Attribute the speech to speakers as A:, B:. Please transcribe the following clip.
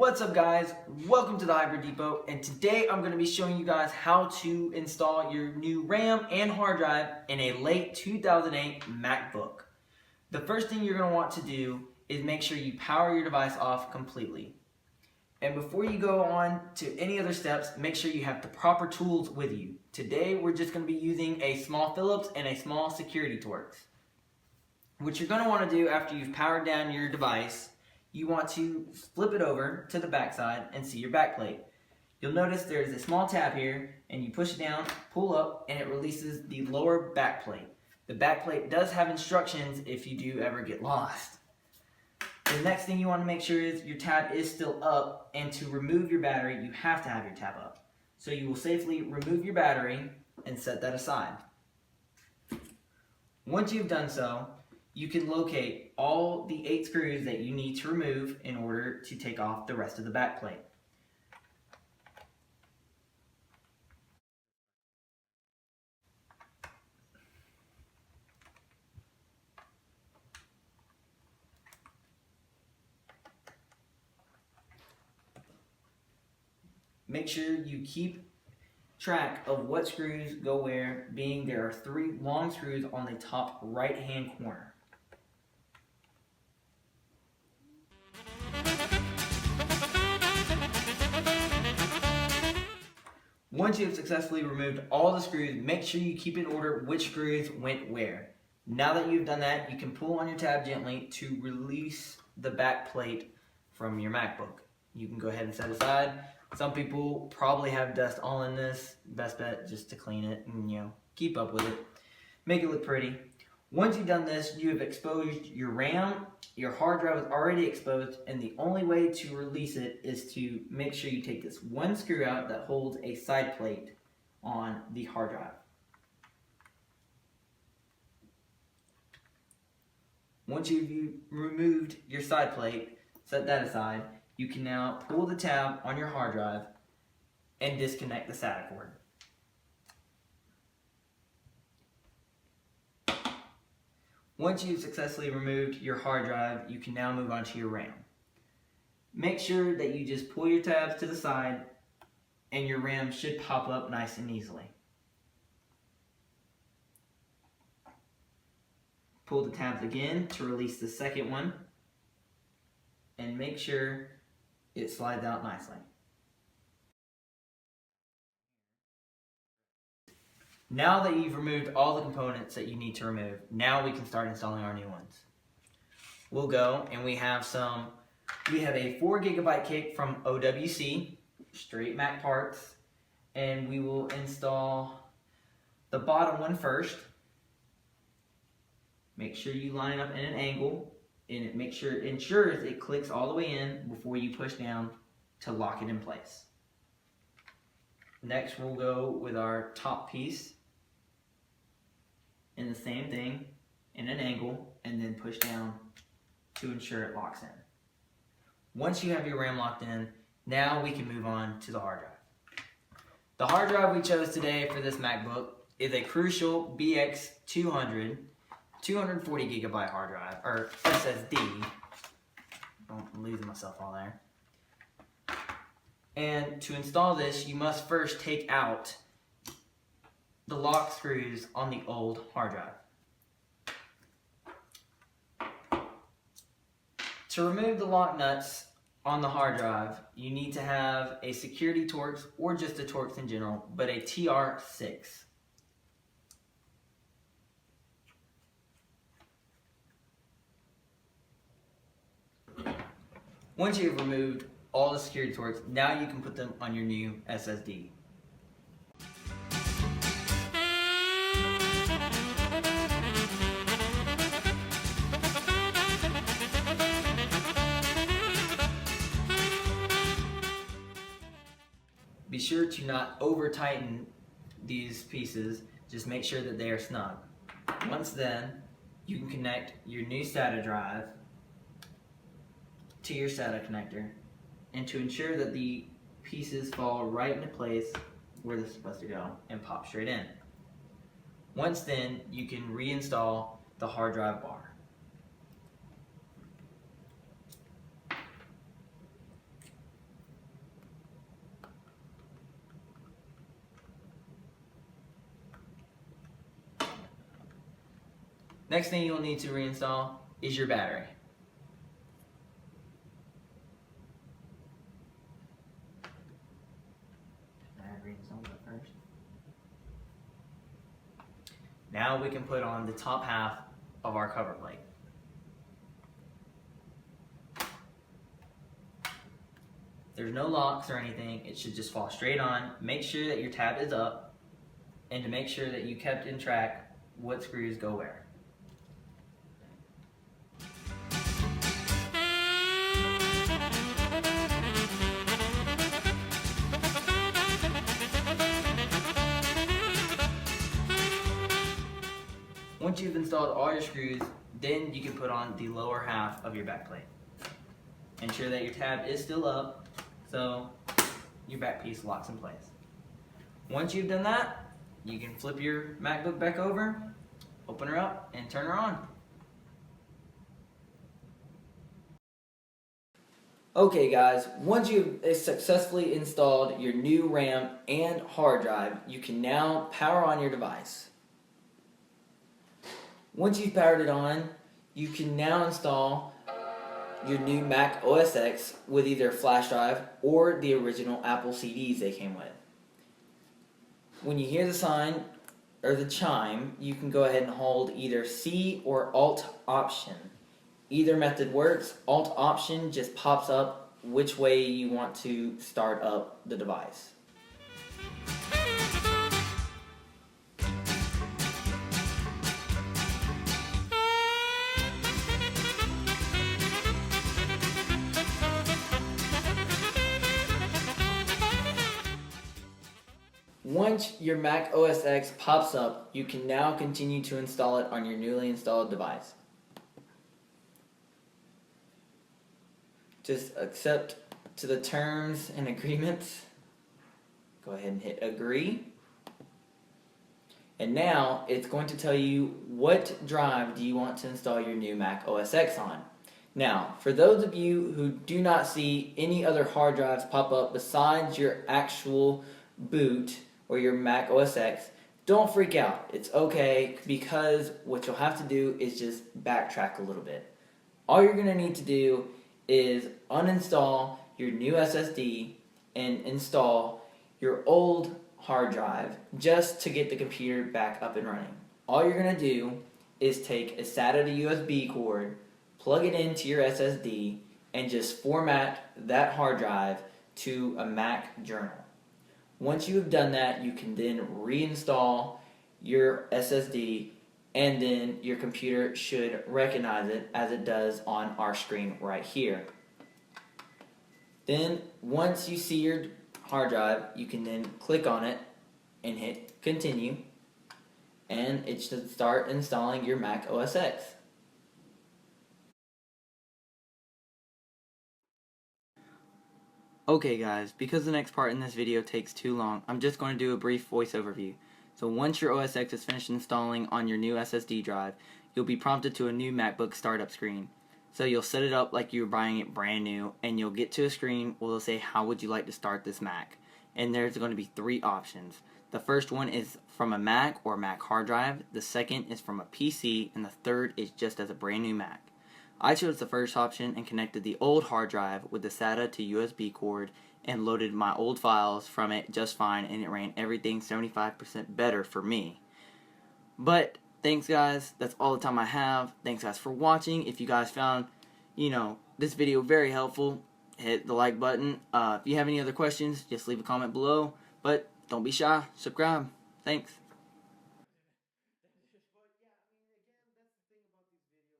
A: What's up guys, welcome to the Hybrid Depot, and today I'm going to be showing you guys how to install your new RAM and hard drive in a late 2008 MacBook. The first thing you're going to want to do is make sure you power your device off completely. And before you go on to any other steps, make sure you have the proper tools with you. Today we're just going to be using a small Phillips and a small security Torx. What you're going to want to do after you've powered down your device, you want to flip it over to the back side and see your back plate. You'll notice there's a small tab here, and you push it down, pull up, and it releases the lower back plate. The back plate does have instructions if you do ever get lost. The next thing you want to make sure is your tab is still up, and to remove your battery, you have to have your tab up. So you will safely remove your battery and set that aside. Once you've done so, you can locate all the 8 screws that you need to remove in order to take off the rest of the back plate. Make sure you keep track of what screws go where, being there are 3 long screws on the top right hand corner. Once you have successfully removed all the screws, make sure you keep in order which screws went where. Now that you've done that, you can pull on your tab gently to release the back plate from your MacBook. You can go ahead and set it aside. Some people probably have dust all in this. Best bet just to clean it and keep up with it. Make it look pretty. Once you've done this, you have exposed your RAM. Your hard drive is already exposed, and the only way to release it is to make sure you take this one screw out that holds a side plate on the hard drive. Once you've removed your side plate, set that aside, you can now pull the tab on your hard drive and disconnect the SATA cord. Once you've successfully removed your hard drive, you can now move on to your RAM. Make sure that you just pull your tabs to the side and your RAM should pop up nice and easily. Pull the tabs again to release the second one and make sure it slides out nicely. Now that you've removed all the components that you need to remove, now we can start installing our new ones. We'll go and we have a 4 GB kit from OWC, straight Mac parts, and we will install the bottom one first. Make sure you line it up in an angle, and it ensures it clicks all the way in before you push down to lock it in place. Next we'll go with our top piece, and the same thing in an angle, and then push down to ensure it locks in. Once you have your RAM locked in, now we can move on to the hard drive. The hard drive we chose today for this MacBook is a Crucial BX200 240 GB hard drive, or SSD. I'm losing myself all there. And to install this, you must first take out the lock screws on the old hard drive. To remove the lock nuts on the hard drive, you need to have a security Torx or just a Torx in general, but a TR6. Once you've removed all the security Torx, now you can put them on your new SSD. Be sure to not over tighten these pieces, just make sure that they are snug. Once then, you can connect your new SATA drive to your SATA connector, and to ensure that the pieces fall right into place where they're supposed to go and pop straight in. Once then, you can reinstall the hard drive bar. Next thing you'll need to reinstall is your battery. First. Now we can put on the top half of our cover plate. There's no locks or anything, it should just fall straight on. Make sure that your tab is up, and to make sure that you kept in track what screws go where. Once you've installed all your screws, then you can put on the lower half of your back plate. Ensure that your tab is still up, so your back piece locks in place. Once you've done that, you can flip your MacBook back over, open her up, and turn her on. Okay guys, once you've successfully installed your new RAM and hard drive, you can now power on your device. Once you've powered it on, you can now install your new Mac OS X with either a flash drive or the original Apple CDs they came with. When you hear the sign or the chime, you can go ahead and hold either C or Alt Option. Either method works. Alt Option just pops up which way you want to start up the device. Once your Mac OS X pops up, you can now continue to install it on your newly installed device. Just accept to the terms and agreements. Go ahead and hit agree. And now it's going to tell you what drive do you want to install your new Mac OS X on. Now, for those of you who do not see any other hard drives pop up besides your actual boot or your Mac OS X, don't freak out. It's okay, because what you'll have to do is just backtrack a little bit. All you're going to need to do is uninstall your new SSD and install your old hard drive just to get the computer back up and running. All you're going to do is take a SATA to USB cord, plug it into your SSD, and just format that hard drive to a Mac journal. Once you have done that, you can then reinstall your SSD, and then your computer should recognize it as it does on our screen right here. Then, once you see your hard drive, you can then click on it and hit continue, and it should start installing your Mac OS X. Okay guys, because the next part in this video takes too long, I'm just going to do a brief voice overview. So once your OS X is finished installing on your new SSD drive, you'll be prompted to a new MacBook startup screen. So you'll set it up like you were buying it brand new, and you'll get to a screen where it'll say, how would you like to start this Mac? And there's going to be three options. The first one is from a Mac or Mac hard drive, the second is from a PC, and the third is just as a brand new Mac. I chose the first option and connected the old hard drive with the SATA to USB cord and loaded my old files from it just fine, and it ran everything 75% better for me. But thanks guys, that's all the time I have. Thanks guys for watching. If you guys found, this video very helpful, hit the like button. If you have any other questions, just leave a comment below. But don't be shy, subscribe. Thanks.